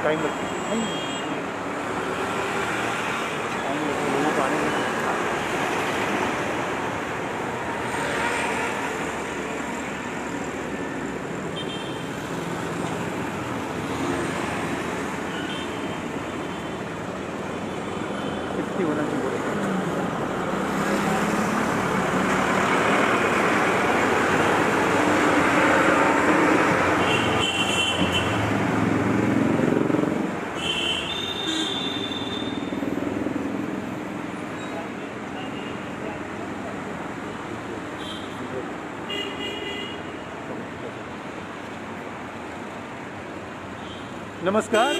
Time लगता है नहीं लोगों को आने में। कितनी होना चाहिए। नमस्कार,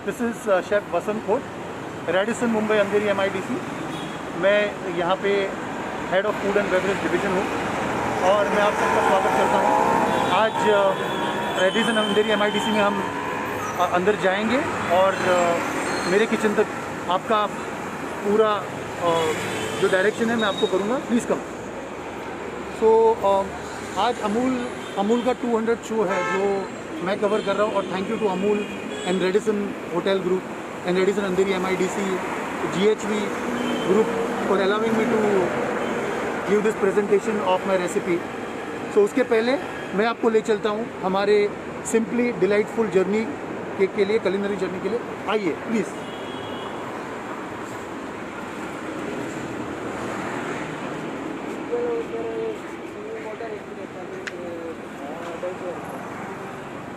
दिस इज़ शेफ़ वसंत खोट, रेडिसन मुंबई अंधेरी MIDC। मैं यहाँ पे head of food and beverage division हूँ और मैं आप सबका स्वागत करता हूँ। आज रेडिसन अंधेरी MIDC में हम अंदर जाएंगे और मेरे किचन तक आपका पूरा जो डायरेक्शन है मैं आपको करूँगा। प्लीज़ कम। सो आज अमूल का 200 शो है जो मैं कवर कर रहा हूँ और thank you to Amul and Radisson hotel group and Radisson Andheri MIDC GHV group for allowing me to give this presentation of my recipe. So उसके पहले मैं आपको ले चलता हूँ हमारे सिंपली डिलाइटफुल जर्नी के लिए, कुलिनरी जर्नी के लिए। आइए प्लीज़।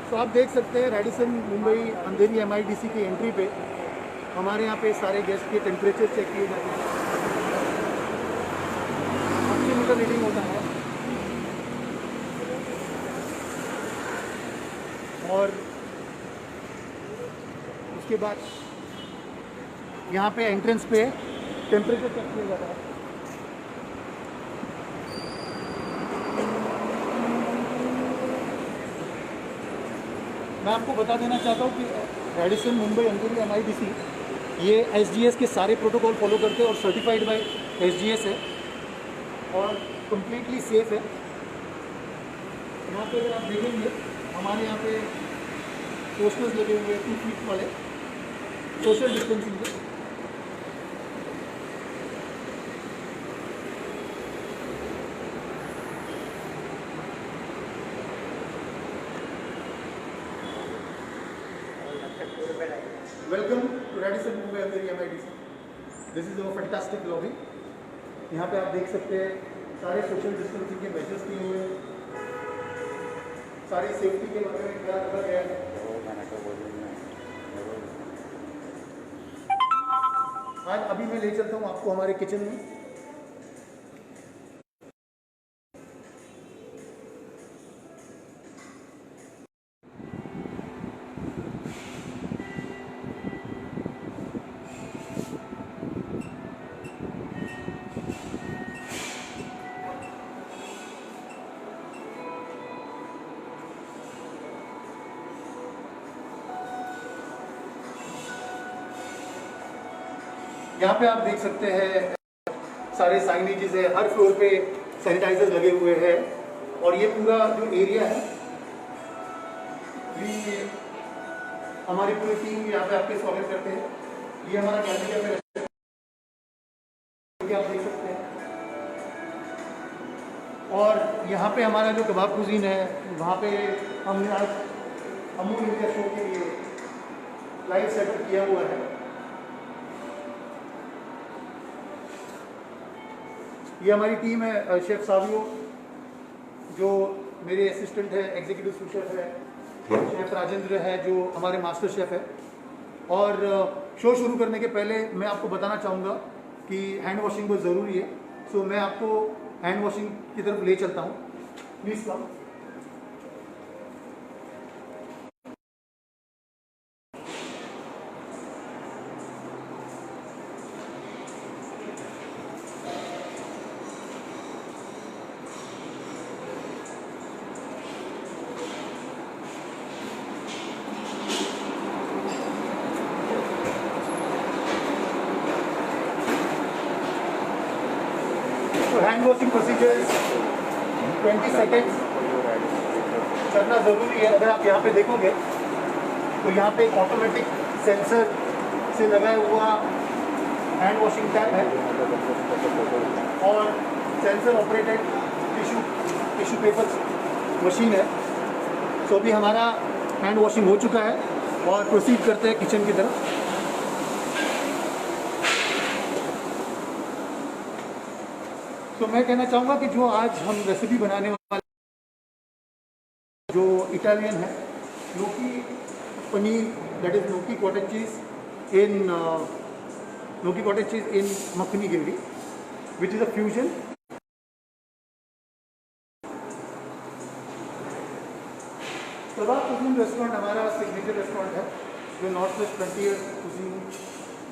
तो आप देख सकते हैं रेडिसन मुंबई अंधेरी MIDC की एंट्री पे हमारे यहाँ पे सारे गेस्ट के टेम्परेचर चेक किए जाते हैं। 80 मीटर रीडिंग होता है और उसके बाद यहाँ पे एंट्रेंस पे टेम्परेचर चेक किया जाता है। मैं आपको बता देना चाहता हूँ कि रेडिसन मुंबई अंधेरी MIDC ये SGS के सारे प्रोटोकॉल फॉलो करते हैं और सर्टिफाइड बाय SGS है और कम्प्लीटली सेफ है। यहाँ पे अगर आप देखेंगे हमारे यहाँ पे पोस्टर्स लगे हुए हैं 2 फीट वाले सोशल डिस्टेंसिंग के। Welcome to Radisson Mumbai Andheri MIDC। This is our fantastic lobby. यहाँ पे आप देख सकते हैं सारे सोशल डिस्टेंसिंग के मेजर्स किए हुए हैं, सारी सेफ्टी के बारे में क्या रखा गया है। आज अभी मैं ले चलता हूँ आपको हमारे किचन में। यहाँ पे आप देख सकते हैं सारे साइनेजेस है, हर फ्लोर पे सैनिटाइजर लगे हुए हैं और ये पूरा जो एरिया है ये हमारी पूरी टीम यहाँ पे आपके स्वागत करते हैं। ये हमारा कैफेटेरिया आप देख सकते हैं और यहाँ पे हमारा जो कबाब कुजीन है वहाँ पे हमने आज अमूल इंडिया शो के लिए लाइव सेटअप किया हुआ है। ये हमारी टीम है, शेफ़ सावियो जो मेरे असिस्टेंट है, एग्जीक्यूटिव सूप शेफ़ है, शेफ़ राजेंद्र है जो हमारे मास्टर शेफ़ है। और शो शुरू करने के पहले मैं आपको बताना चाहूँगा कि हैंड वॉशिंग बहुत ज़रूरी है। सो मैं आपको हैंड वॉशिंग की तरफ ले चलता हूँ। Please come. Hand washing procedures 20 seconds करना ज़रूरी है। अगर आप यहाँ पे देखोगे तो यहाँ पे एक ऑटोमेटिक सेंसर से लगाया हुआ हैंड वॉशिंग टैप है और sensor operated tissue paper machine है। तो अभी हमारा हैंड वॉशिंग हो चुका है और प्रोसीड करते हैं किचन की तरफ। तो मैं कहना चाहूँगा कि जो आज हम रेसिपी बनाने वाले जो इटालियन है, gnocchi paneer, that is gnocchi cottage cheese in makhani gravy, which is a fusion. Tawa cuisine restaurant हमारा सिग्नेचर रेस्टोरेंट है जो नॉर्थ वेस्ट फ्रंटियर कुजीन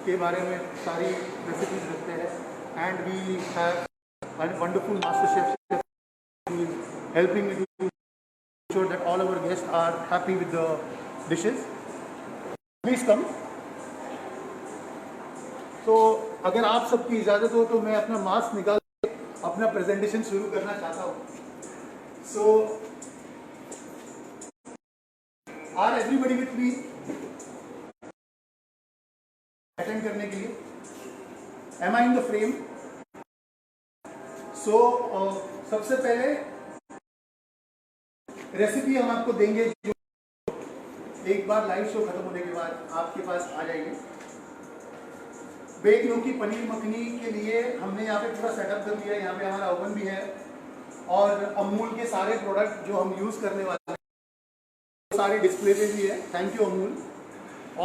के बारे में सारी रेसिपीज रखते हैं। And we have a wonderful master chef who is helping me to ensure that all our guests are happy with the dishes. Please come. So अगर आप सबकी इजाज़त हो तो मैं अपना मास्क निकाल के अपना प्रेजेंटेशन शुरू करना चाहता हूँ। So are everybody with me? Attend करने के लिए am I in the frame? So, सबसे पहले रेसिपी हम आपको देंगे जो एक बार लाइव शो खत्म होने के बाद आपके पास आ जाएगी। बेक gnocchi पनीर मखनी के लिए हमने यहाँ पे पूरा सेटअप कर दिया है। यहाँ पे हमारा ओवन भी है और अमूल के सारे प्रोडक्ट जो हम यूज़ करने वाले हैं सारे डिस्प्ले पे भी है। Thank you Amul.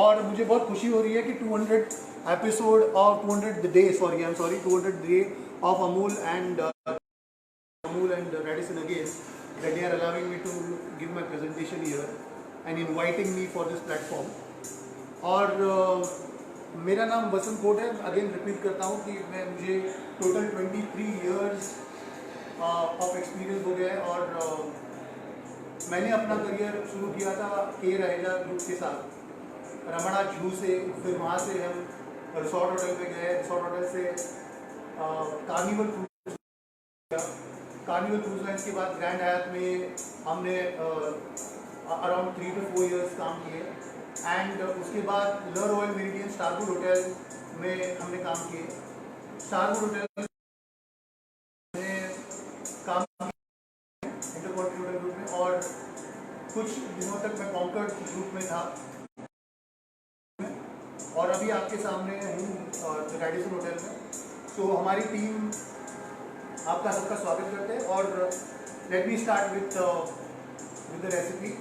और मुझे बहुत खुशी हो रही है कि 200 एपिसोड और 200 day of Amul and Radisson again, that they are allowing me to give my presentation here and inviting me for this platform. और मेरा नाम वसंत कोट है। अगेन रिपीट करता हूँ कि मुझे टोटल 23 years ऑफ एक्सपीरियंस हो गया है और मैंने अपना करियर शुरू किया था के रहेगा ग्रुप के साथ रमणा जू से। फिर वहाँ से हम रिसोर्ट होटल पे गए, रिसोर्ट होटल से कार्निवल क्रूज लाइन्स के बाद ग्रैंड हयात में हमने अराउंड 3 to 4 years काम किए। एंड उसके बाद ल रॉयल मेरिडियन स्टारवुड होटल में हमने काम किए। स्टारवुड होटल में काम किया इंटरकॉन्टिनेंटल ग्रुप में और कुछ दिनों तक मैं कॉन्कर्ड ग्रुप में था और अभी आपके सामने हूँ रेडिसन होटल में। तो हमारी टीम आपका सबका स्वागत करते हैं और let me start with the recipe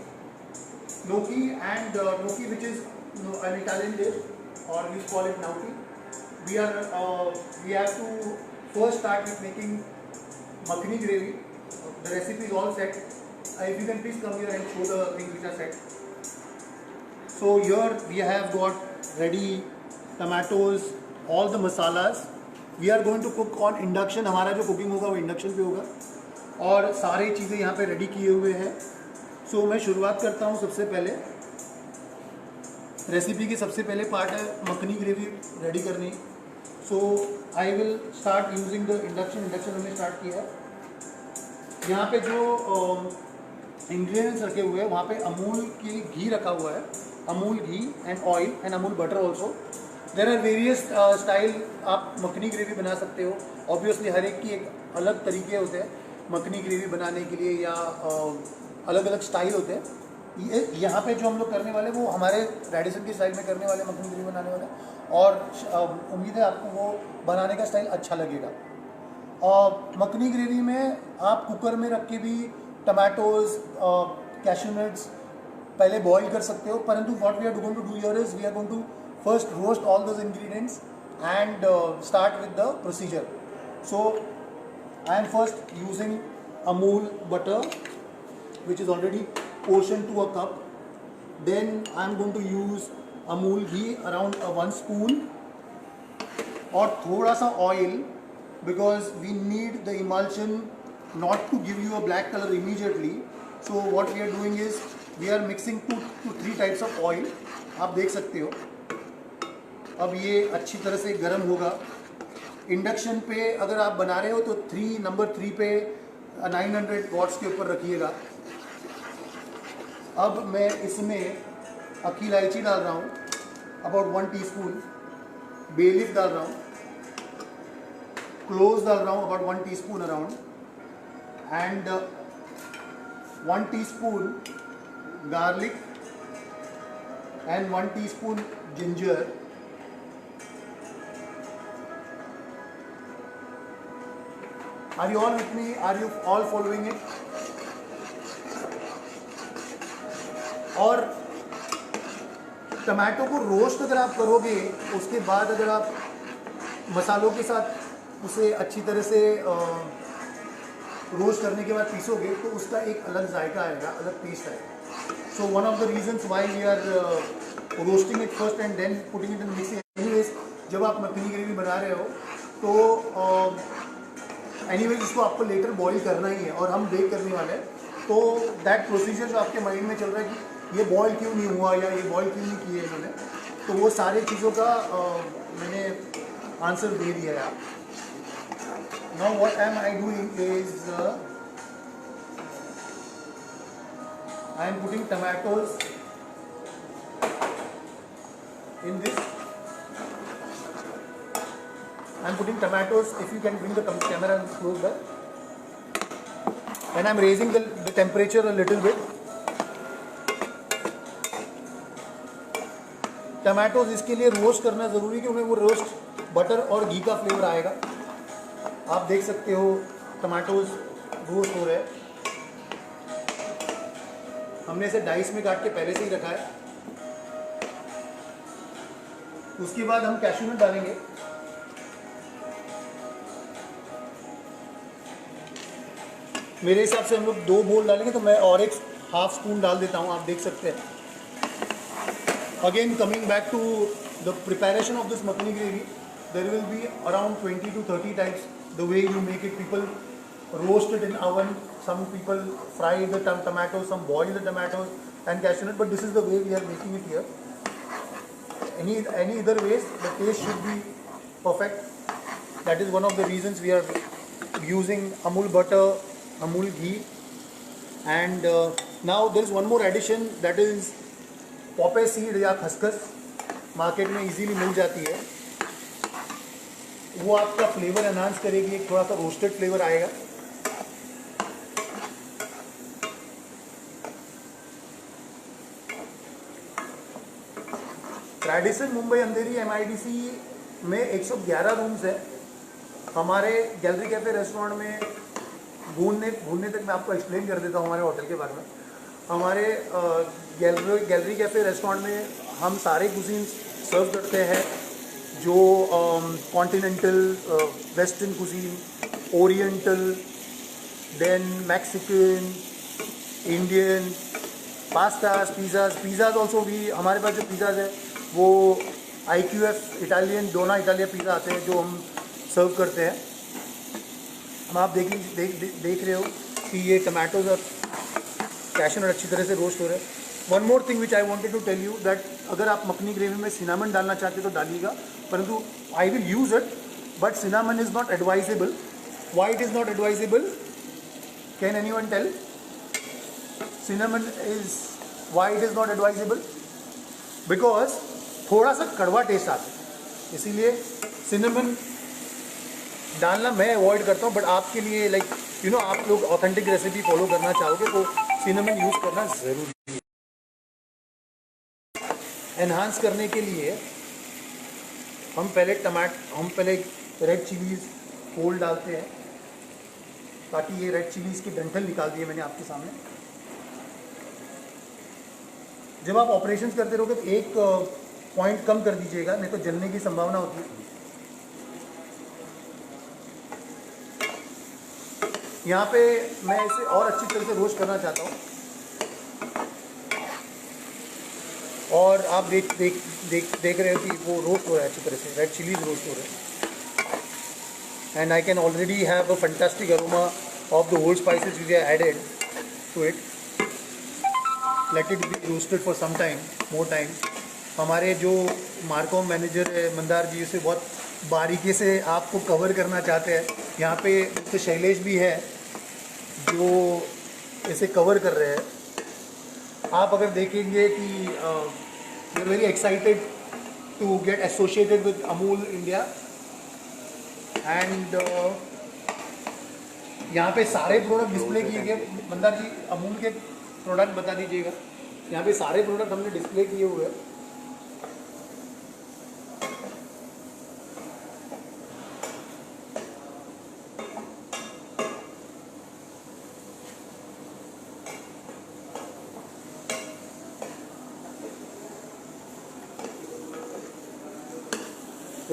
gnocchi and gnocchi which is an Italian dish or we call it gnocchi. We have to first start with making makhani gravy. The recipe is all set. If you can please come here and show the things which are set. So here we have got ready tomatoes, all the masalas. We are going to cook on induction. हमारा जो cooking होगा वो induction पे होगा और सारी चीज़ें यहाँ पे रेडी किए हुए हैं। सो मैं शुरुआत करता हूँ। सबसे पहले रेसिपी की सबसे पहले पार्ट है मखनी ग्रेवी रेडी करनी। So I will start using the induction हमने स्टार्ट किया है। यहाँ पे जो इंग्रेडिएंट्स रखे हुए हैं वहाँ पे अमूल की घी रखा हुआ है, Amul ghee and oil and Amul butter also. There are various style आप मखनी ग्रेवी बना सकते हो। ऑब्वियसली हर एक की एक अलग तरीके होते हैं मखनी ग्रेवी बनाने के लिए या अलग अलग स्टाइल होते हैं। यहाँ पे जो हम लोग करने वाले वो हमारे रेडिसन की स्टाइल में करने वाले मखनी ग्रेवी बनाने वाले और उम्मीद है आपको वो बनाने का स्टाइल अच्छा लगेगा। और मखनी ग्रेवी में आप कुकर में रख के भी टमाटोज कैश्यू नट्स पहले बॉईल कर सकते हो, परंतु what we are going to do here is we are going to first roast all those ingredients and start with the procedure. So I am first using Amul butter which is already portioned to a cup. Then I am going to use Amul ghee around 1 spoon और थोड़ा सा oil because we need the emulsion not to give you a black color immediately. So what we are doing is we are mixing 2 to 3 types of oil. आप देख सकते हो। अब ये अच्छी तरह से गर्म होगा। इंडक्शन पे अगर आप बना रहे हो तो नंबर 3 पे 900 वॉट्स के ऊपर रखिएगा। अब मैं इसमें अक्की इलायची डाल रहा हूँ अबाउट 1 टीस्पून, बे लीफ डाल रहा हूँ, क्लोव्स डाल रहा हूँ about 1 teaspoon around, and 1 teaspoon garlic and 1 teaspoon ginger, are you all with me? Are you all following it? और टमाटो को रोस्ट अगर आप करोगे, उसके बाद अगर आप मसालों के साथ उसे अच्छी तरह से रोस्ट करने के बाद पीसोगे तो उसका एक अलग जायका आएगा, अलग टेस्ट आएगा. So one of the reasons why we are roasting it first and then putting it in the mixing. Anyways, जब आप मखनी ग्रेवी बना रहे हो तो anyways इसको आपको लेटर बॉईल करना ही है और हम बेक करने वाले हैं. तो दैट प्रोसीजर जो आपके माइंड में चल रहा है कि ये बॉईल क्यों नहीं हुआ या ये बॉईल क्यों नहीं किए इन्होंने, तो वो सारी चीज़ों का मैंने आंसर दे दिया है. Now what am I doing is I am putting tomatoes in this. I am putting tomatoes. If you can bring the camera closer. And I am raising the temperature a little bit. Tomatoes इसके लिए roast करना ज़रूरी है कि उन्हें वो roast butter और घी का फ्लेवर आएगा. आप देख सकते हो टमाटोज रोस्ट हो रहे हैं. हमने इसे डाइस में काट के पहले से ही रखा है. उसके बाद हम कैश्यू नट डालेंगे. मेरे हिसाब से हम लोग 2 बोल डालेंगे तो मैं और एक हाफ स्पून डाल देता हूँ, आप देख सकते हैं. Again coming back to the preparation of this makhani gravy, there will be around 20 to 30 types the way you make it. People roast it in oven, some people fry the tomatoes, some boil the tomatoes and cashew nut, but this is the way we are making it here. Any other ways, the taste should be perfect. That is one of the reasons we are using Amul butter, Amul ghee, and now there is one more addition, that is poppy seed या खसखस. Market में easily मिल जाती है. वो आपका flavour enhance करेगी, एक थोड़ा सा रोस्टेड फ्लेवर आएगा. रेडिसन मुंबई अंधेरी MIDC में 111 रूम्स है. हमारे गैलरी कैफ़े रेस्टोरेंट में घूमने तक मैं आपको एक्सप्लेन कर देता हूँ हमारे होटल के बारे में. हमारे गैलरी कैफ़े रेस्टोरेंट में हम सारे कुजीन्स सर्व करते हैं, जो continental, western cuisine, oriental, then Mexican, Indian, pastas, pizzas also भी. हमारे पास जो पिज़्ज़ाज है वो IQF Italian, Donna Italia pizza आते हैं जो हम सर्व करते हैं. हम आप देख रहे हो कि ये टमाटोज और कैश्यू नट अच्छी तरह से रोस्ट हो रहे हैं. One more thing which I wanted to tell you that अगर आप मखनी ग्रेवी में सिनामन डालना चाहते तो डालिएगा, परंतु I will use it, but cinnamon is not advisable. Why it is not advisable? Can anyone tell? Cinnamon is, why it is not advisable? Because थोड़ा सा कड़वा टेस्ट आता है, इसीलिए सिनेमन डालना मैं अवॉइड करता हूँ. बट आपके लिए लाइक यू नो, आप लोग ऑथेंटिक रेसिपी फॉलो करना चाहोगे तो सिनेमन यूज़ करना ज़रूरी है. एनहांस करने के लिए हम पहले रेड चिलीज़ होल डालते हैं, ताकि ये रेड चिलीज़ की डंठल निकाल दिए मैंने आपके सामने. जब आप ऑपरेशंस करते रहोगे तो एक पॉइंट कम कर दीजिएगा, नहीं तो जलने की संभावना होती है. यहाँ पे मैं इसे और अच्छी तरह से रोस्ट करना चाहता हूँ. और आप देख रहे हो कि वो रोस्ट हो रहा है अच्छी तरह से, रेड चिलीज रोस्ट हो रहे हैं. And I can already have a fantastic aroma of the whole spices we have added to it. Let it be roasted for some time, more time. हमारे जो मार्कॉम मैनेजर है मंदार जी, उसे बहुत बारीकी से आपको कवर करना चाहते हैं. यहाँ पे मिस्टर शैलेश भी है जो इसे कवर कर रहे हैं. आप अगर देखेंगे कि We are very excited to get associated with Amul India and यहाँ पे सारे प्रोडक्ट डिस्प्ले किए गए। मंदार जी अमूल के प्रोडक्ट बता दीजिएगा। यहाँ पे सारे प्रोडक्ट हमने डिस्प्ले किए हुए हैं।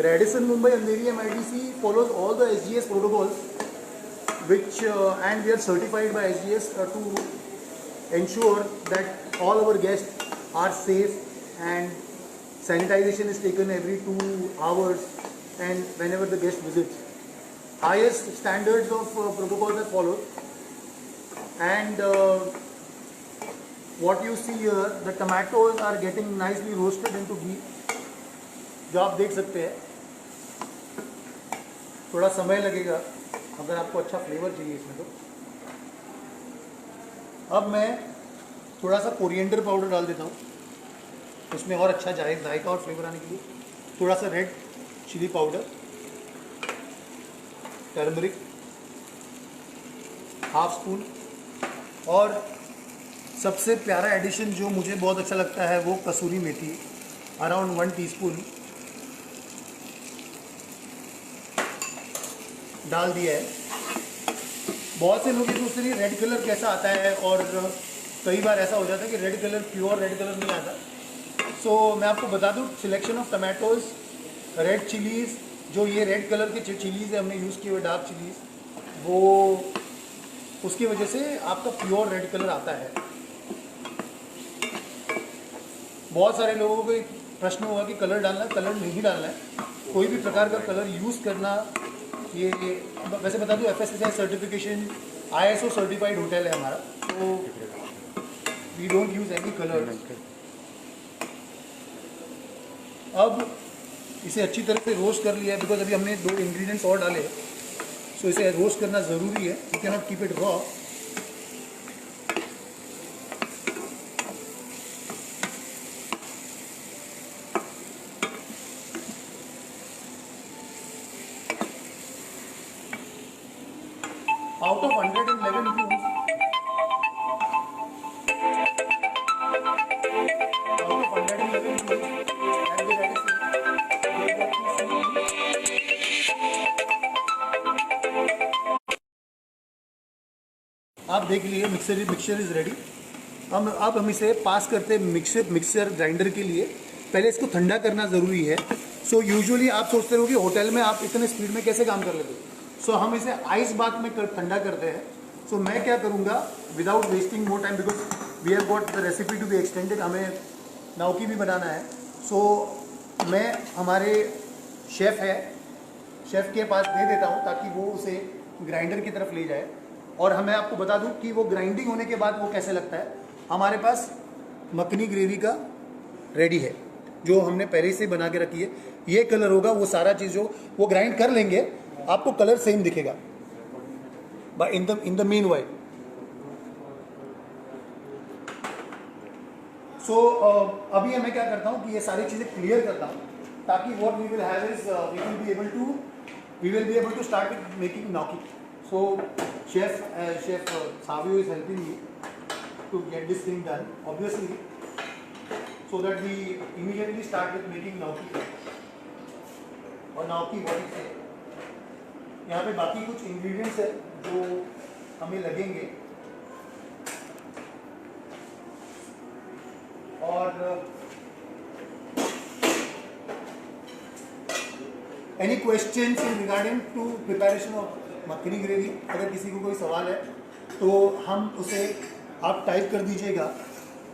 Radisson Mumbai Andheri MIDC follows all the SGS protocols, which and we are certified by SGS to ensure that all our guests are safe and sanitization is taken every 2 hours and whenever the guest visits. Highest standards of protocols are followed, and what you see here, the tomatoes are getting nicely roasted into ghee, जो आप देख सकते हैं। थोड़ा समय लगेगा अगर आपको अच्छा फ्लेवर चाहिए इसमें तो। अब मैं थोड़ा सा कोरिएंडर पाउडर डाल देता हूँ इसमें और अच्छा जायका और फ्लेवर आने के लिए। थोड़ा सा red chilli powder, turmeric half spoon, और सबसे प्यारा एडिशन जो मुझे बहुत अच्छा लगता है वो कसूरी मेथी, अराउंड 1 टीस्पून डाल दिया है। बहुत से लोग ये सोचते हैं रेड कलर कैसा आता है, और कई बार ऐसा हो जाता है कि red colour pure red colour नहीं आता। सो मैं आपको बता दूं, selection of tomatoes, red chillies, जो ये रेड कलर के चिलीज़ है हमने यूज़ किए हुए डार्क चिलीज़, वो उसकी वजह से आपका प्योर रेड कलर आता है। बहुत सारे लोगों को प्रश्न होगा कि कलर डालना है, कलर नहीं डालना है, कोई भी प्रकार का कलर यूज़ करना। ये वैसे बता दूँ FSSAI certification ISO certified hotel है हमारा, तो we don't use any colour. अब इसे अच्छी तरह से रोस्ट कर लिया है, बिकॉज अभी हमने 2 इंग्रेडिएंट्स और डाले, सो इसे रोस्ट करना ज़रूरी है। You can not keep it raw. Out of 111 rooms, आप देख लीजिए मिक्सर इज रेडी। अब हम इसे पास करते हैं मिक्सर ग्राइंडर के लिए। पहले इसको ठंडा करना ज़रूरी है। सो यूजुअली आप सोचते हो कि होटल में आप इतने स्पीड में कैसे काम कर लेते हो, सो हम इसे आइस बाथ में ठंडा करते हैं। सो मैं क्या करूँगा, without wasting more time, because we have got the recipe to be extended, हमें नाउकी भी बनाना है। सो मैं हमारे शेफ़ के पास दे देता हूँ ताकि वो उसे ग्राइंडर की तरफ ले जाए। और हमें आपको बता दूँ कि वो ग्राइंडिंग होने के बाद वो कैसे लगता है। हमारे पास मखनी ग्रेवी का रेडी है, जो हमने पहले से बना के रखी है। ये कलर होगा, वो सारा चीज़ जो वो ग्राइंड कर लेंगे, आपको कलर सेम दिखेगा इन द मीन वाइल। सो अभी मैं क्या करता हूँ कि ये सारी चीज़ें क्लियर करता हूँ, ताकि what we will have is we will be able to start with making gnocchi. So chef Savio is helping me to get this thing done, obviously, so that we immediately start with making gnocchi। और gnocchi what is it? यहाँ पे बाकी कुछ ingredients है जो हमें लगेंगे, और any questions in regarding to preparation of makhani gravy? अगर किसी को कोई सवाल है तो हम उसे आप टाइप कर दीजिएगा,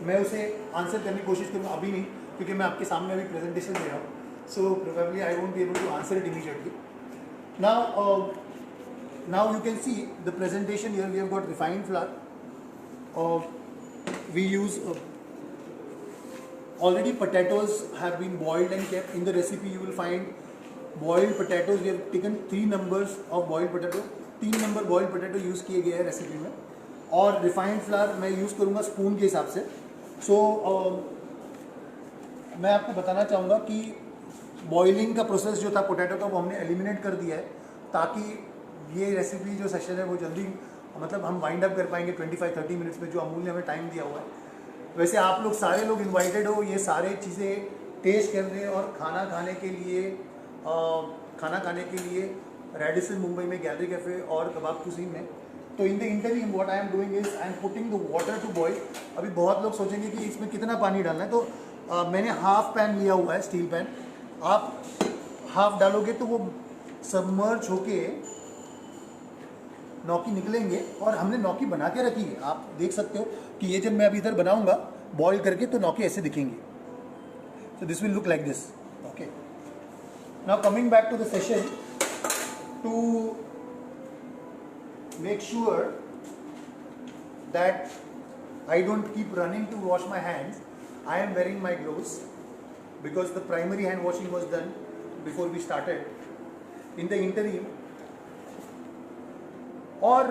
मैं उसे आंसर करने की कोशिश करूँगा। अभी नहीं, क्योंकि मैं आपके सामने अभी प्रेजेंटेशन दे रहा हूँ, so probably I won't be able to answer it immediately. Now you can see the presentation here. We have got refined flour, we use already potatoes have been boiled and kept. In the recipe you will find boiled potatoes. We have taken 3 numbers of boiled potato, 3 number boiled potato use किए गए हैं recipe में। और refined flour मैं use करूँगा spoon के हिसाब से। सो मैं आपको बताना चाहूँगा कि बॉइलिंग का प्रोसेस जो था पोटैटो का वो हमने एलिमिनेट कर दिया है, ताकि ये रेसिपी जो सेशन है वो जल्दी मतलब हम वाइंड अप कर पाएंगे 25-30 मिनट्स में, जो अमूल ने हमें टाइम दिया हुआ है। वैसे आप लोग सारे लोग इनवाइटेड हो ये सारे चीज़ें टेस्ट करने और खाना खाने के लिए रेडिसन मुंबई में गैलरी कैफ़े और कबाब कुजीन में। तो in the interview what I am doing is I am putting the water to boil. अभी बहुत लोग सोचेंगे कि इसमें कितना पानी डालना है, तो मैंने हाफ पैन लिया हुआ है, स्टील पैन। आप हाफ डालोगे तो वो सबमर्ज होके नौकी निकलेंगे, और हमने नौकी बना के रखी है। आप देख सकते हो कि ये जब मैं अभी इधर बनाऊंगा बॉईल करके तो नौकी ऐसे दिखेंगी। So this will look like this. Okay, now coming back to the session, to make sure that I don't keep running to wash my hands, I am wearing my gloves because the primary hand washing was done before we started. In the interim, और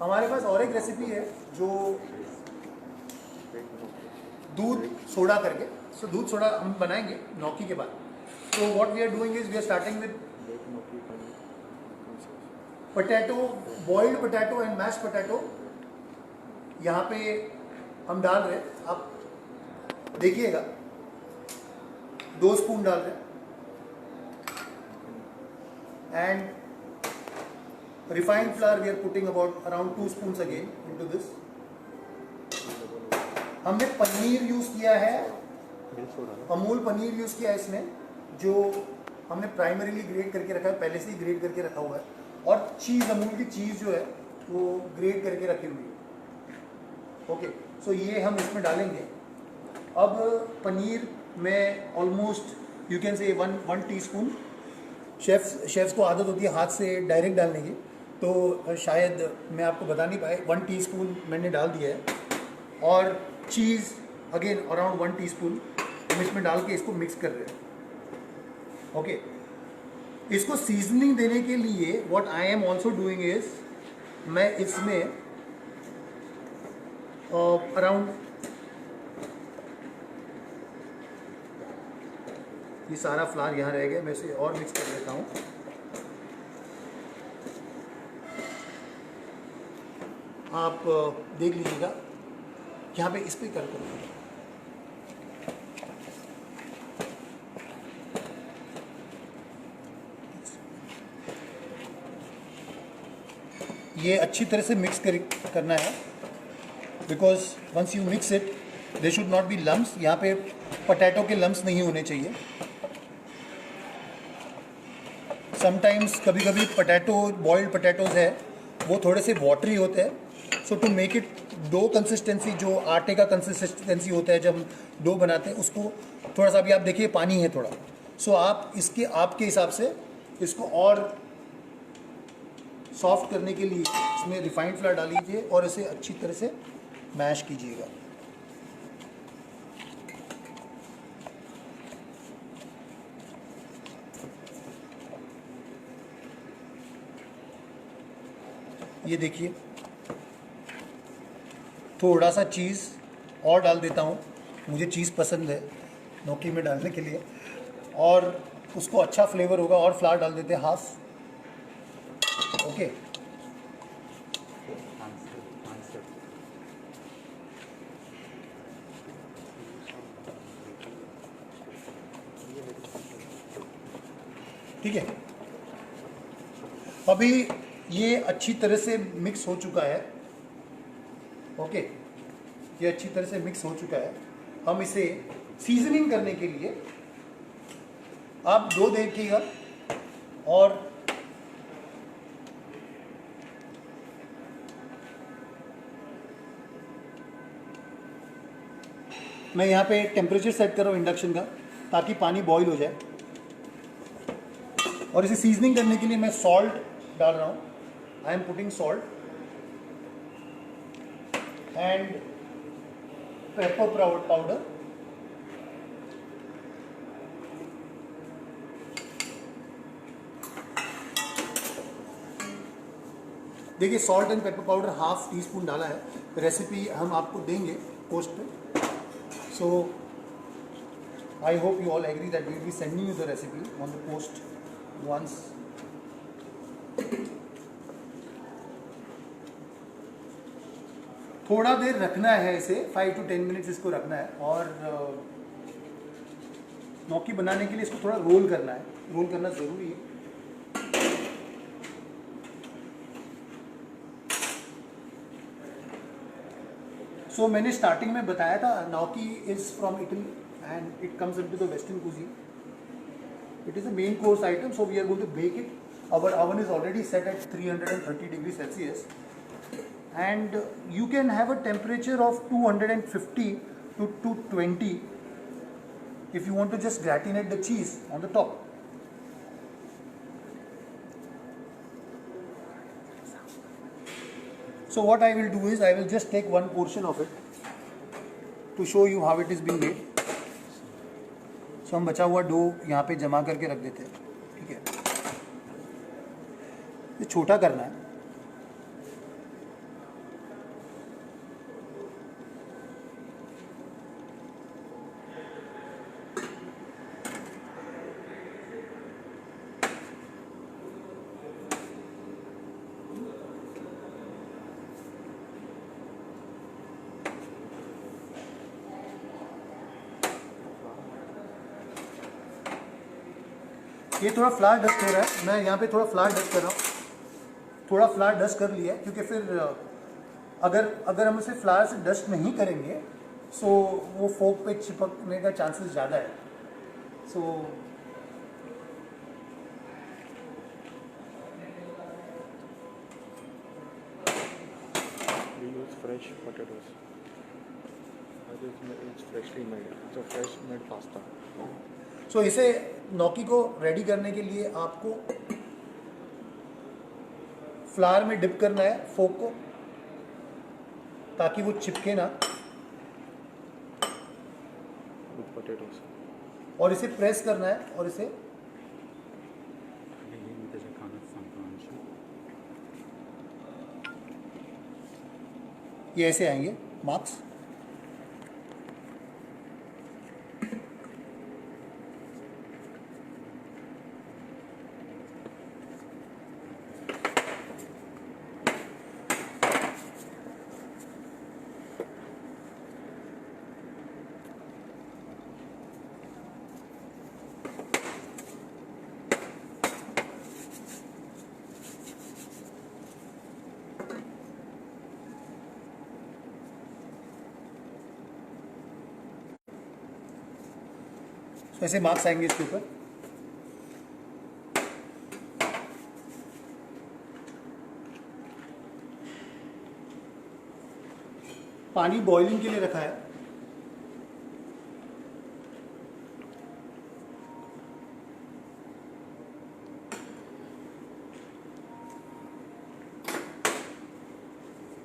हमारे पास और एक recipe है जो दूध soda करके, सो दूध soda हम बनाएंगे नौकी के बाद। तो what we are doing is we are starting with potato, boiled potato and mash potato. यहाँ पे हम डाल रहे हैं, आप देखिएगा 2 स्पून डाल रहे हैं, and refined flour we are putting about around 2 spoons again into this. हमने पनीर यूज़ किया है, अमूल पनीर यूज़ किया है इसमें, जो हमने प्राइमरीली ग्रेट करके रखा है, पहले से ही ग्रेट करके रखा हुआ है। और चीज़, अमूल की चीज़ जो है वो ग्रेट करके रखी हुई है। ओके, सो ये हम इसमें डालेंगे। अब पनीर में almost you can say 1 teaspoon, chefs को आदत होती है हाथ से डायरेक्ट डालने की, तो शायद मैं आपको बता नहीं पाए, 1 टीस्पून मैंने डाल दिया है। और चीज़ अगेन अराउंड 1 टीस्पून हम इसमें डाल के इसको मिक्स कर रहे हैं। ओके, इसको सीजनिंग देने के लिए what I am also doing is, मैं इसमें अराउंड, ये सारा फ्लावर यहाँ रह गया, मैं इसे और मिक्स कर लेता हूँ। आप देख लीजिएगा यहाँ पे इस पर कर करो। ये अच्छी तरह से मिक्स करना है, because once you mix it they should not be lumps. यहाँ पे पोटैटो के लम्स नहीं होने चाहिए। समटाइम्स कभी कभी पोटैटो, बॉइल्ड पोटैटोज है वो थोड़े से वाटरी होते हैं। So to make it dough consistency, जो आटे का कंसिस्टेंसी होता है जब हम डो बनाते हैं, उसको थोड़ा सा, अभी आप देखिए पानी है थोड़ा, सो आप इसके आपके हिसाब से इसको और सॉफ्ट करने के लिए इसमें रिफाइंड फ्लावर डाल लीजिए और इसे अच्छी तरह से मैश कीजिएगा। ये देखिए, थोड़ा सा चीज़ और डाल देता हूँ, मुझे चीज़ पसंद है नौकी में डालने के लिए, और उसको अच्छा फ्लेवर होगा। और फ्लावर डाल देते हैं हाफ। ओके, ठीक है। अभी ये अच्छी तरह से मिक्स हो चुका है। ओके, ये अच्छी तरह से मिक्स हो चुका है। हम इसे सीजनिंग करने के लिए आप 2 देखिएगा, और मैं यहाँ पे टेम्परेचर सेट कर रहा हूँ इंडक्शन का, ताकि पानी बॉईल हो जाए। और इसे सीजनिंग करने के लिए मैं सॉल्ट डाल रहा हूँ। I am putting salt and pepper powder. देखिए, salt and pepper powder ½ teaspoon डाला है। रेसिपी हम आपको देंगे पोस्ट पे। So I hope you all agree that we will be sending you the recipe on the post once. थोड़ा देर रखना है इसे, 5 to 10 मिनट्स इसको रखना है, और gnocchi बनाने के लिए इसको थोड़ा रोल करना है, रोल करना ज़रूरी है। सो मैंने स्टार्टिंग में बताया था gnocchi is from Italy and it comes into the western cuisine. It is a main course item, so we are going to bake it. Our oven is already set at 330 degrees Celsius, and you can have a temperature of 250 to 220 if you want to just gratinate the cheese on the top. So what I will do is I will just take one portion of it to show you how it is being made. So हम बचा हुआ dough यहाँ पे जमा करके रख देते हैं, ठीक है. ये छोटा करना है. ये थोड़ा फ्लावर डस्ट हो रहा है, मैं यहाँ पे थोड़ा फ्लावर डस्ट कर रहा हूँ. थोड़ा फ्लावर डस्ट कर लिया है क्योंकि फिर अगर हम इसे फ्लावर से डस्ट नहीं करेंगे सो वो फोक पे चिपकने का चांसेस ज़्यादा है. सो We use fresh potatoes. It's freshly made. It's a fresh made pasta. सो इसे gnocchi को रेडी करने के लिए आपको फ्लावर में डिप करना है फोक को, ताकि वो चिपके ना, With potatoes. और इसे प्रेस करना है और इसे ये ऐसे आएंगे मार्क्स. ऐसे मार्क्स आएंगे इसके ऊपर. पानी बॉइलिंग के लिए रखा है.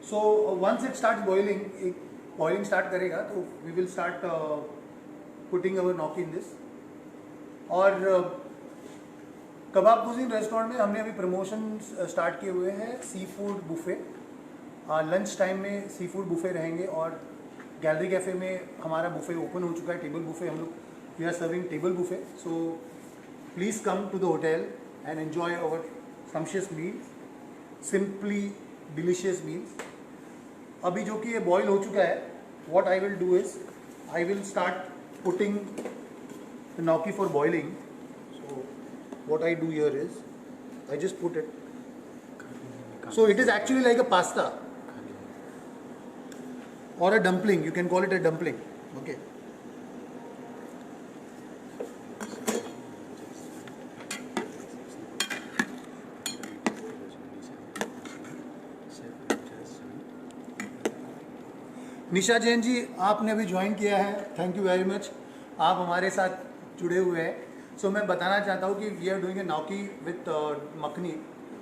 So once it start boiling, boiling start करेगा तो we will start putting our gnocchi in this. और कबाब कुजीन रेस्टोरेंट में हमने अभी प्रमोशन स्टार्ट किए हुए हैं, sea food buffet. Lunch time में सी फूड बुफे रहेंगे, और गैलरी कैफ़े में हमारा बुफे ओपन हो चुका है, टेबल बुफे. हम लोग we are serving table buffet. So please come to the hotel and enjoy our sumptuous meal, simply delicious meals. अभी जो कि ये बॉयल हो चुका है, what I will do is I will start putting the gnocchi for boiling. So what I do here is I just put it. So it is actually like a pasta or a dumpling. You can call it a dumpling. Okay. निशा जैन जी, आपने अभी join किया है, thank you very much. आप हमारे साथ जुड़े हुए हैं. सो मैं बताना चाहता हूँ कि we are doing a gnocchi with makhani.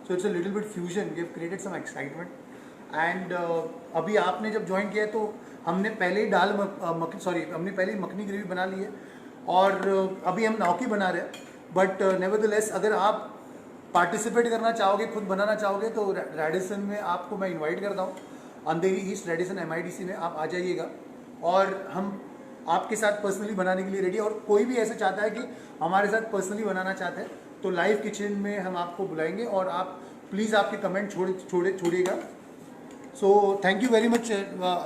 So it's a little bit fusion. We have created some excitement. And अभी आपने जब ज्वाइन किया तो हमने पहले ही हमने पहले ही मखनी ग्रेवी बना ली है, और अभी हम gnocchi बना रहे हैं. बट नेवरदलेस अगर आप पार्टिसिपेट करना चाहोगे, खुद बनाना चाहोगे, तो रेडिसन में आपको मैं इन्वाइट करता हूँ. अंधेरी ईस्ट रेडिसन MIDC में आप आ जाइएगा, और हम आपके साथ पर्सनली बनाने के लिए रेडी है। और कोई भी ऐसे चाहता है कि हमारे साथ पर्सनली बनाना चाहता है तो लाइव किचन में हम आपको बुलाएंगे, और आप प्लीज़ आपके कमेंट छोड़िएगा। So thank you very much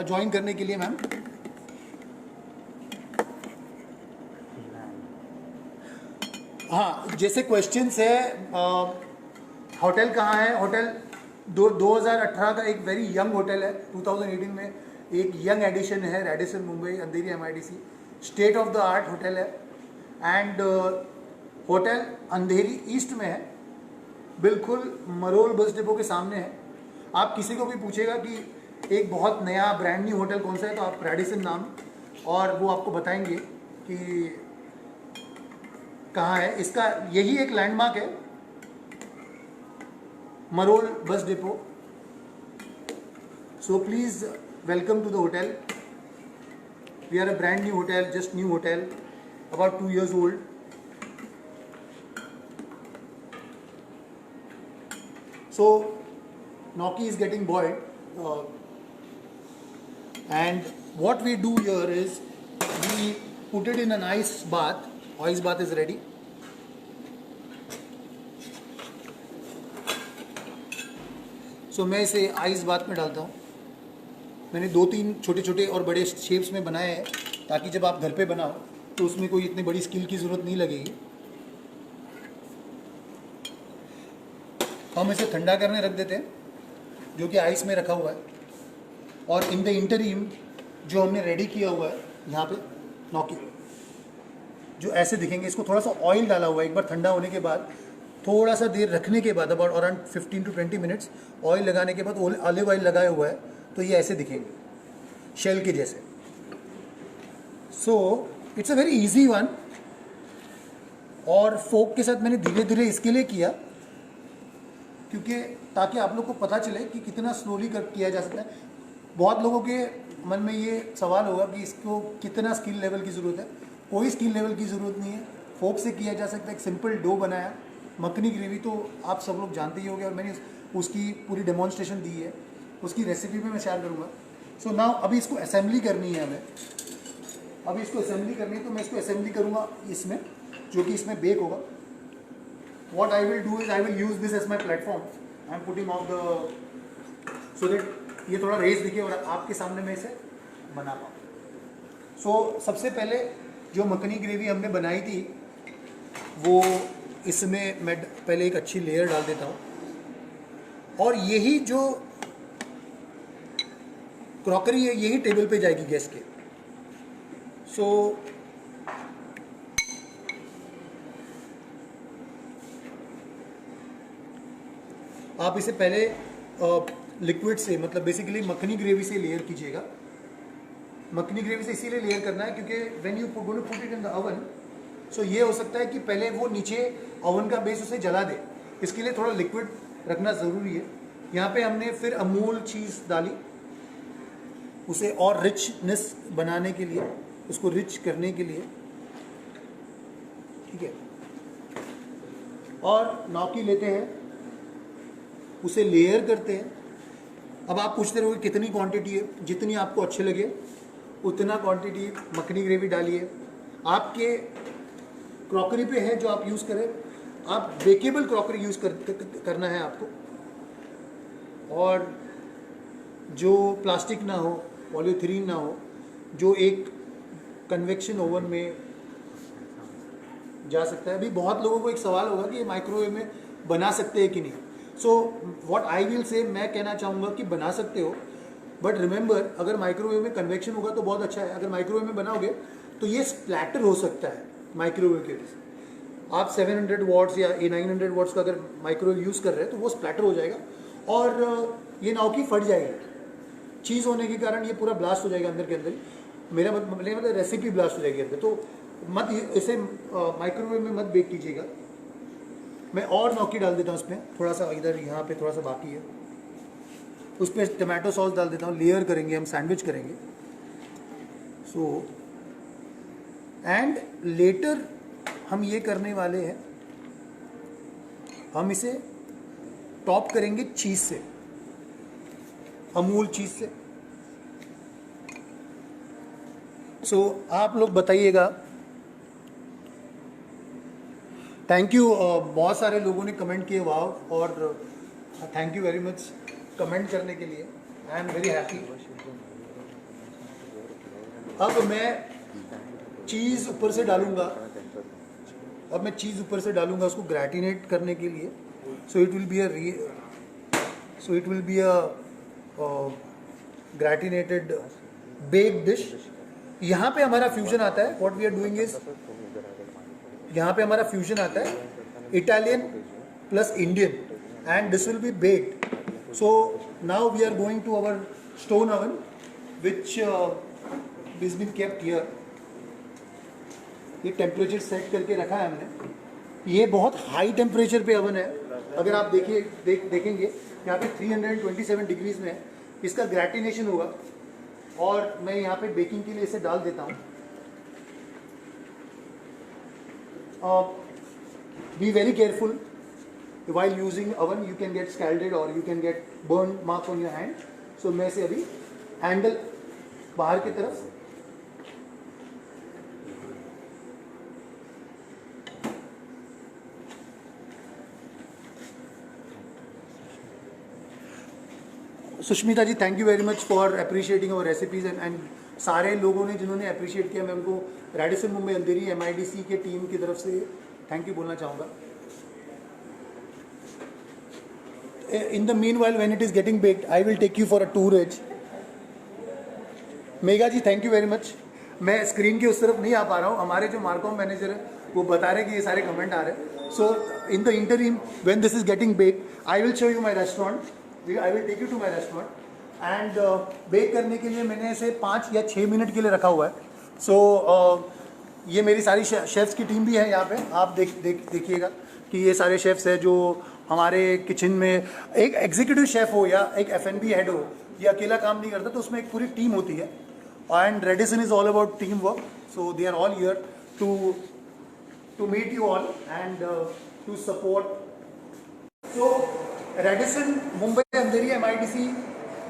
join करने के लिए मैम। हाँ, जैसे क्वेश्चंस है, होटल कहाँ है? होटल 2018 का एक वेरी यंग होटल है। 2018 में एक यंग एडिशन है, Radisson Mumbai Andheri MIDC, state of the art hotel है। एंड होटल अंधेरी ईस्ट में है, बिल्कुल मरोल बस डिपो के सामने है। आप किसी को भी पूछेगा कि एक बहुत नया ब्रांड न्यू होटल कौन सा है, तो आप रेडिसन नाम, और वो आपको बताएंगे कि कहाँ है। इसका यही एक लैंडमार्क है, Marol bus depot. So please welcome to the hotel. We are a brand new hotel, just new hotel, about 2 years old. So gnocchi is getting boiled, and what we do here is we put it in an ice bath. Ice bath is ready. So मैं इसे ice bath में डालता हूँ। मैंने 2-3 छोटे छोटे और बड़े शेप्स में बनाए हैं ताकि जब आप घर पे बनाओ तो उसमें कोई इतनी बड़ी स्किल की ज़रूरत नहीं लगेगी। हम इसे ठंडा करने रख देते हैं, जो कि आइस में रखा हुआ है। और इन द इंटरीम जो हमने रेडी किया हुआ है यहाँ पे gnocchi, जो ऐसे दिखेंगे, इसको थोड़ा सा ऑयल डाला हुआ है। एक बार ठंडा होने के बाद, थोड़ा सा देर रखने के बाद, about around 15 to 20 minutes oil लगाने के बाद, ऑलिव ऑयल लगाया हुआ है, तो ये ऐसे दिखेंगे शेल के जैसे। सो it's a very easy one. और फोक के साथ मैंने धीरे धीरे इसके लिए किया क्योंकि ताकि आप लोग को पता चले कि कितना स्लोली किया जा सकता है। बहुत लोगों के मन में ये सवाल होगा कि इसको कितना स्किल लेवल की ज़रूरत है। कोई स्किल लेवल की ज़रूरत नहीं है, फोक से किया जा सकता है। एक सिंपल डो बनाया। मखनी ग्रेवी तो आप सब लोग जानते ही होंगे और मैंने उसकी पूरी डेमोन्स्ट्रेशन दी है, उसकी रेसिपी भी मैं शेयर करूँगा। सो नाउ अभी इसको असेंबली करनी है हमें। अभी इसको असेंबली करनी है तो मैं इसको असेंबली करूँगा इसमें, जो कि इसमें बेक होगा। What I will do is I will use this as my platform. I am putting off the so that ये थोड़ा रेस दिखे और आपके सामने मैं इसे बना पाऊँ। सो सबसे पहले जो मखनी ग्रेवी हमने बनाई थी वो इसमें मैं पहले एक अच्छी लेयर डाल देता हूँ। और यही जो क्रॉकरी है यही टेबल पे जाएगी गैस के। सो आप इसे पहले लिक्विड से, मतलब बेसिकली मखनी ग्रेवी से लेयर कीजिएगा। मखनी ग्रेवी से इसीलिए लेयर करना है क्योंकि when you going to put it in the oven, so ये हो सकता है कि पहले वो नीचे ओवन का बेस उसे जला दे। इसके लिए थोड़ा लिक्विड रखना ज़रूरी है। यहाँ पे हमने फिर अमूल चीज़ डाली, उसे और रिचनेस बनाने के लिए, उसको रिच करने के लिए, ठीक है। और gnocchi लेते हैं, उसे लेयर करते हैं। अब आप पूछते रहोगे कितनी क्वांटिटी है, जितनी आपको अच्छे लगे उतना क्वांटिटी मखनी ग्रेवी डालिए। आपके क्रॉकरी पे है जो आप यूज़ करें, आप बेकेबल क्रॉकरी यूज़ करना है आपको, और जो प्लास्टिक ना हो, पॉलीथीन ना हो, जो एक कन्वेक्शन ओवन में जा सकता है। अभी बहुत लोगों को एक सवाल होगा कि ये माइक्रोवेव में बना सकते हैं कि नहीं। So what I will say, मैं कहना चाहूँगा कि बना सकते हो, बट रिमेंबर अगर माइक्रोवेव में कन्वेक्शन होगा तो बहुत अच्छा है। अगर माइक्रोवेव में बनाओगे तो ये स्प्लैटर हो सकता है माइक्रोवेव के वजह से। आप 700 वॉट्स या 900 वॉट्स का अगर माइक्रोवेव यूज़ कर रहे हैं तो वो स्प्लैटर हो जाएगा और ये gnocchi फट जाएगी। चीज़ होने के कारण ये पूरा ब्लास्ट हो जाएगा अंदर के अंदर ही। मेरा मतलब रेसिपी ब्लास्ट हो जाएगी अंदर। तो मत इसे माइक्रोवेव में मत बेक कीजिएगा। मैं और gnocchi डाल देता हूँ उसमें, थोड़ा सा इधर यहाँ पे थोड़ा सा बाकी है, उस पर टमाटो सॉस डाल देता हूँ। लेयर करेंगे हम, सैंडविच करेंगे। सो एंड लेटर हम ये करने वाले हैं, हम इसे टॉप करेंगे चीज़ से, अमूल चीज़ से। सो आप लोग बताइएगा। थैंक यू, बहुत सारे लोगों ने कमेंट किए वाव, और thank you very much comment करने के लिए। I am very happy. अब मैं चीज़ ऊपर से डालूँगा, उसको ग्रैटिनेट करने के लिए। So it will be a gratinated bake dish. यहाँ पे हमारा फ्यूजन आता है। What we are doing is, यहाँ पे हमारा फ्यूजन आता है Italian plus Indian, and this will be baked. So now we are going to our stone oven which is been kept here. ये टेम्परेचर सेट करके रखा है हमने। ये बहुत हाई टेम्परेचर पे ओवन है। अगर आप देखेंगे यहाँ पे 327 डिग्रीज में है। इसका ग्रैटिनेशन होगा, और मैं यहाँ पे बेकिंग के लिए इसे डाल देता हूँ। Be very careful while using oven, you can get scalded or you can get burn mark on your hand. So मैं इसे अभी हैंडल बाहर की तरफ, Sushmita ji thank you very much for appreciating our recipes and सारे लोगों ने जिन्होंने अप्रिशिएट किया, मैं उनको रेडिसन मुंबई अंधेरी MIDC के टीम की तरफ से थैंक यू बोलना चाहूँगा। In the meanwhile, when it is getting baked, I will take you for a tour edge. Megha ji thank you very much. मैं स्क्रीन के उस तरफ नहीं आ पा रहा हूँ, हमारे जो मार्कॉम मैनेजर है वो बता रहे हैं कि ये सारे कमेंट आ रहे हैं। So in the interim when this is getting bake, I will show you my restaurant, I will take you to my restaurant. And bake करने के लिए मैंने इसे 5 या 6 मिनट के लिए रखा हुआ है। सो ये मेरी सारी शेफ्स की टीम भी है यहाँ पे। आप देखिएगा कि ये सारे शेफ्स हैं जो हमारे किचन में, एक एग्जीक्यूटिव शेफ हो या एक F&B हेड हो, ये अकेला काम नहीं करता, तो उसमें एक पूरी टीम होती है। And Radisson is all about team work, so they are all here to meet you all and to support. So Radisson Mumbai Andheri MIDC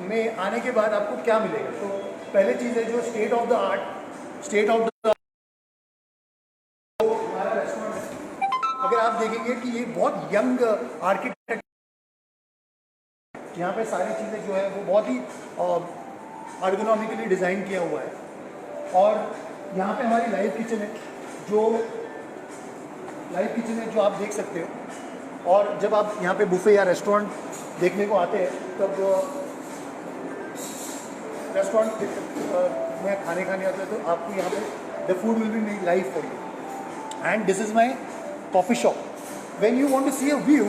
में आने के बाद आपको क्या मिलेगा? तो पहले चीज़ है जो स्टेट ऑफ द आर्ट हमारा रेस्टोरेंट है। अगर आप देखेंगे कि ये बहुत यंग आर्किटेक्ट, यहाँ पे सारी चीज़ें जो है वो बहुत ही अर्गोनॉमिकली डिज़ाइन किया हुआ है। और यहाँ पे हमारी लाइव किचन है जो आप देख सकते हो। और जब आप यहाँ पे बुफे या रेस्टोरेंट देखने को आते हैं, तब रेस्टोरेंट में खाने आते हैं, तो आपको यहाँ पे the food will be made live for you. And this is my coffee shop. When you want to see a view,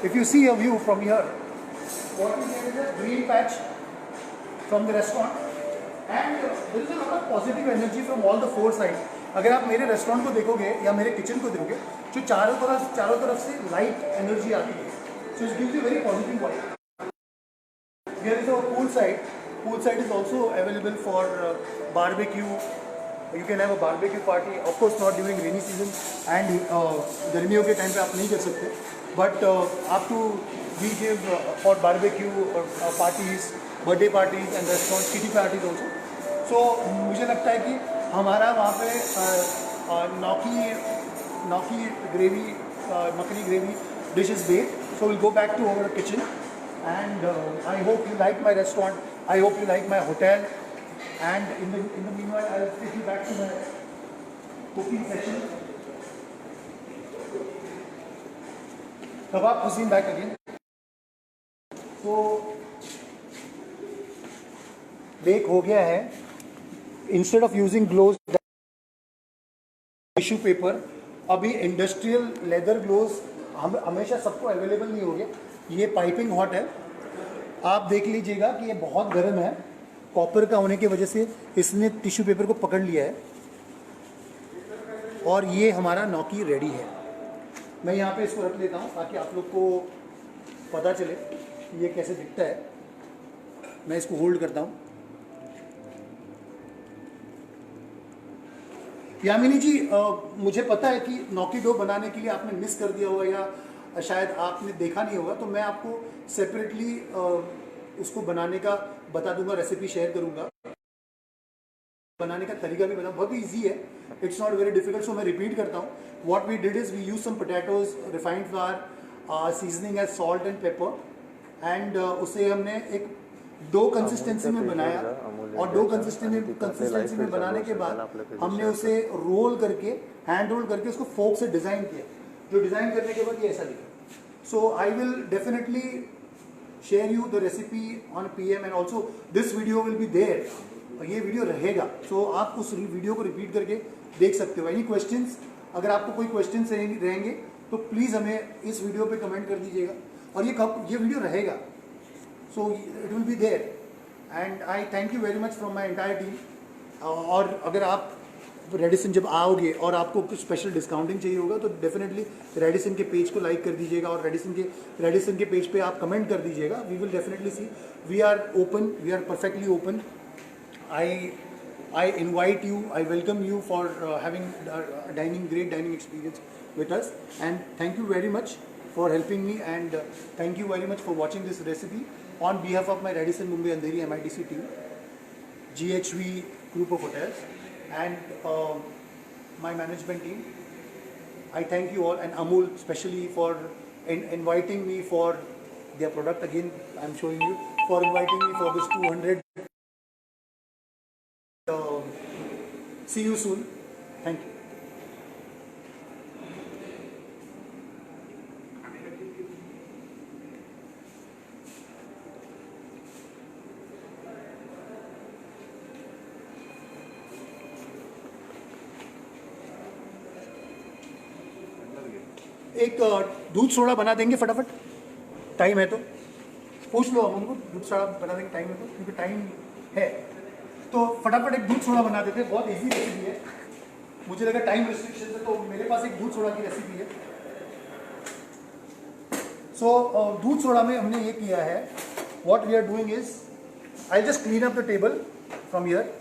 if you see a view from here, what you get is a green patch from the restaurant, and there is a lot of positive energy from all the 4 sides. अगर आप मेरे restaurant को देखोगे या मेरे kitchen को देखोगे, जो चारों तरफ से लाइट एनर्जी आती है, so it gives you very positive vibe. Here is our pool side. Pool side is also available for barbecue. You can have a barbecue party. Of course not during rainy season and गर्मियों के time पे आप नहीं कर सकते, but up to we give for barbecue or parties, birthday parties and restaurant kitty parties also. So मुझे लगता है कि हमारा वहाँ पे नौकी gravy, makhani gravy dish is baked. So we'll go back to our kitchen and I hope you like my restaurant. I hope you like my hotel. And in the meanwhile, I'll take you back to my cooking session. Kebab cuisine back again. तो bake हो गया है। Instead of using gloves, tissue paper, अभी industrial leather gloves हम हमेशा सबको available नहीं होंगे। ये पाइपिंग हॉट है, आप देख लीजिएगा कि ये बहुत गर्म है। कॉपर का होने की वजह से इसने टिश्यू पेपर को पकड़ लिया है। और ये हमारा नौकी रेडी है। मैं यहाँ पे इसको रख लेता हूँ ताकि आप लोग को पता चले ये कैसे दिखता है। मैं इसको होल्ड करता हूँ। यामिनी जी, मुझे पता है कि नौकी डो बनाने के लिए आपने मिस कर दिया होगा या शायद आपने देखा नहीं होगा, तो मैं आपको सेपरेटली उसको बनाने का बता दूंगा, रेसिपी शेयर करूंगा। बनाने का तरीका भी बता, बहुत ही ईजी है, it's not very difficult. So मैं रिपीट करता हूँ. What we did is we use some potatoes, refined flour, seasoning as salt and pepper, and उसे हमने एक डो कंसिस्टेंसी में बनाया. और डो कंसिस्टेंसी में बनाने के बाद हमने उसे रोल करके, हैंड रोल करके उसको फोक से डिज़ाइन किया. जो डिज़ाइन करने के बाद ये ऐसा दिखा. So I will definitely share you the recipe on PM, and also this video will be there. ये वीडियो रहेगा, सो आप उस वीडियो को रिपीट करके देख सकते हो. एनी क्वेश्चंस, अगर आपको कोई क्वेश्चंस रहेंगे तो प्लीज़ हमें इस वीडियो पे कमेंट कर दीजिएगा. और ये वीडियो रहेगा, so it will be there. And I thank you very much from my entire team. और अगर आप रेडिसन जब आओगे और आपको कुछ स्पेशल डिस्काउंटिंग चाहिए होगा तो डेफिनेटली रेडिसन के पेज को लाइक कर दीजिएगा, और रेडिसन के पेज पे आप कमेंट कर दीजिएगा. We will definitely see. We are open, we are perfectly open. I invite you, I welcome you for having a great dining experience with us, and thank you very much for helping me, and thank you very much for watching this recipe on behalf of my Radisson Mumbai Andheri MIDC team, GHV group of hotels, and my management team. I thank you all, and Amul especially for inviting me for their product. Again, I'm showing you, for inviting me for this 200. See you soon. Thank you. एक दूध soda बना देंगे फटाफट, time है तो. पूछ लो अमन को, दूध सोडा बना देंगे टाइम है तो, क्योंकि टाइम है. तो फटाफट एक दूध सोडा बना देते हैं. बहुत इजी रेसिपी है. मुझे लगा टाइम रिस्ट्रिक्शन है, तो मेरे पास एक दूध सोडा की रेसिपी है. सो दूध सोडा में हमने ये किया है, what we are doing is, I just clean up the table from here.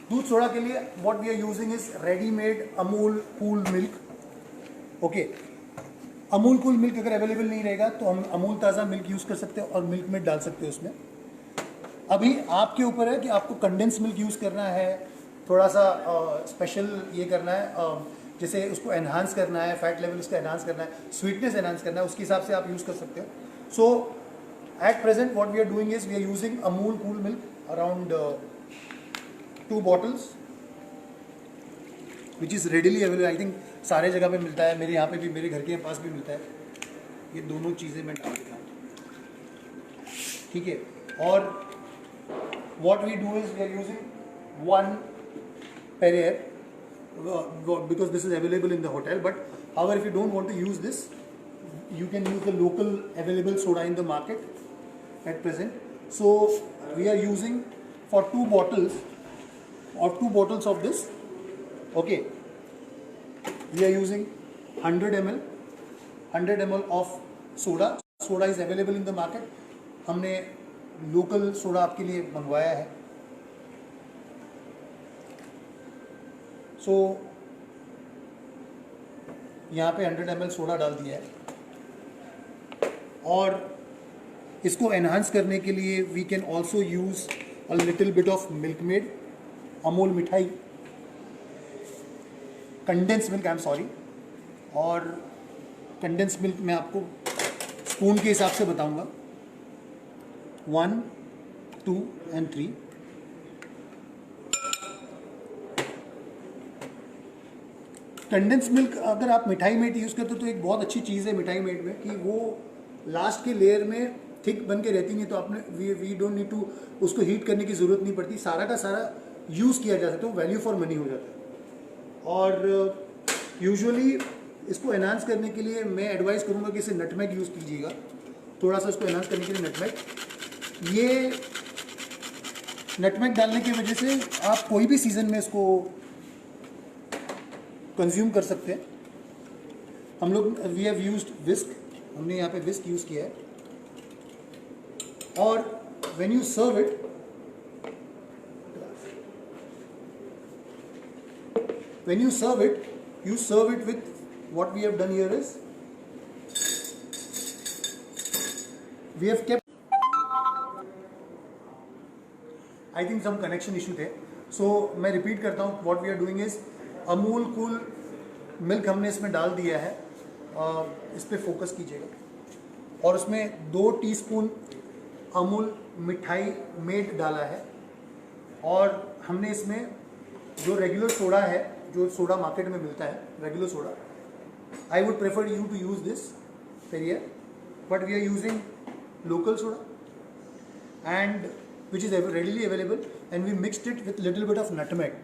दूध सोडा के लिए what we are using is readymade Amul cool milk. Okay, Amul cool milk अगर अवेलेबल नहीं रहेगा तो हम अमूल ताज़ा मिल्क यूज़ कर सकते हैं और मिल्क मेड डाल सकते हैं उसमें. अभी आपके ऊपर है कि आपको कंडेंस मिल्क यूज़ करना है, थोड़ा सा स्पेशल ये करना है, जैसे उसको एनहांस करना है, फैट लेवल उसका एनहांस करना है, स्वीटनेस एनहांस करना है, उसके हिसाब से आप यूज़ कर सकते हो. So at present what we are doing is we are using Amul cool milk around 2 bottles, which is readily available. I think सारे जगह पे मिलता है, मेरे यहाँ पे भी, मेरे घर के पास भी मिलता है. ये दोनों चीज़ें मैं डाल देता हूँ, ठीक है. और what we do is we are using 1 Perrier because this is available in the hotel. But however, if you don't want to use this, you can use the local available soda in the market at present. So we are using for 2 bottles of this. Okay, we are using 100 ml of soda. Soda is available in the market. हमने local soda आपके लिए मंगवाया है. सो यहाँ पे 100 ml soda डाल दिया है. और इसको एनहांस करने के लिए we can also use a little bit of milkmaid, Amul Mithai, condensed milk, I am sorry. और कंडेंस मिल्क मैं आपको स्पून के हिसाब से बताऊंगा, 1, 2 and 3. कंडेंस मिल्क अगर आप मिठाई मेड यूज़ करते हो तो एक बहुत अच्छी चीज़ है मिठाई मेड में कि वो लास्ट के लेयर में थिक बन के रहती नहीं, तो आपने वी डोंट नीड टू उसको हीट करने की ज़रूरत नहीं पड़ती. सारा का सारा यूज़ किया जा सकता है, वैल्यू फॉर मनी हो जाता है. और यूजुअली इसको एनहांस करने के लिए मैं एडवाइस करूँगा कि इसे नटमेग यूज़ कीजिएगा, थोड़ा सा इसको एनहांस करने के लिए नटमेग. ये नटमेग डालने की वजह से आप कोई भी सीज़न में इसको कंज्यूम कर सकते हैं. हम लोग वी हैव यूज्ड विस्क, हमने यहाँ पे विस्क यूज़ किया है. और when you serve it, you serve it with what we have done here is we have kept, I think some connection issue थे, सो मैं रिपीट करता हूँ. What we are doing is Amul cool milk हमने इसमें डाल दिया है. इस पर फोकस कीजिएगा. और उसमें 2 टीस्पून अमूल मिठाई मेड डाला है. और हमने इसमें जो रेगुलर सोडा है, जो सोडा मार्केट में मिलता है, regular soda, I would prefer you to use this Perrier, but we are using local soda and which is readily available, and we mixed it with little bit of nutmeg.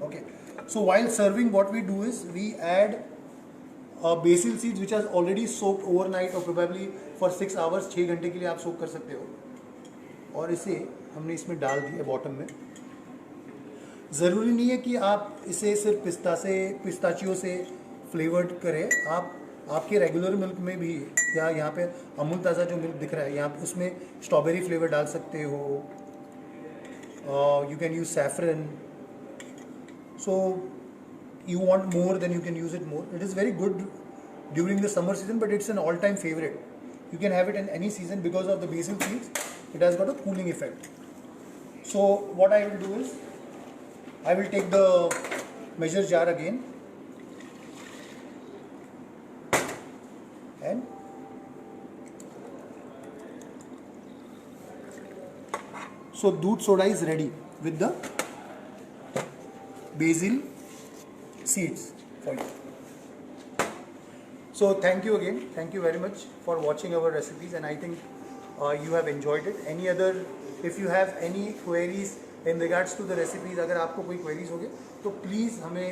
Okay, so while serving, what we do is we add basil seeds which are already soaked overnight or probably for 6 hours. 6 घंटे के लिए आप सोक कर सकते हो. और इसे हमने इसमें डाल दिया बॉटम में. ज़रूरी नहीं है कि आप इसे सिर्फ पिस्ताचियो से फ्लेवर्ड करें. आप आपके रेगुलर मिल्क में भी, या यहाँ पे अमूल ताज़ा जो मिल्क दिख रहा है, यहाँ पे उसमें स्ट्रॉबेरी फ्लेवर डाल सकते हो. You can use saffron. So you want more than you can use it more. It is very good during the summer season, but it's an all time favourite. You can have it in any season because of the basil seeds. It has got a cooling effect. So what I will do is, I will take the measure jar again and so doodh soda is ready with the basil seeds for you. So thank you again. Thank you very much for watching our recipes, and I think you have enjoyed it. Any other, if you have any queries in regards to the recipes, अगर आपको कोई queries होगे तो please हमें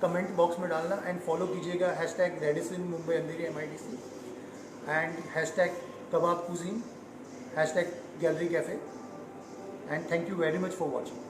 comment box में डालना, and follow कीजिएगा #Radisson Mumbai Andheri MIDC and #Kebab Cuisine, #Gallery Cafe, and thank you very much for watching.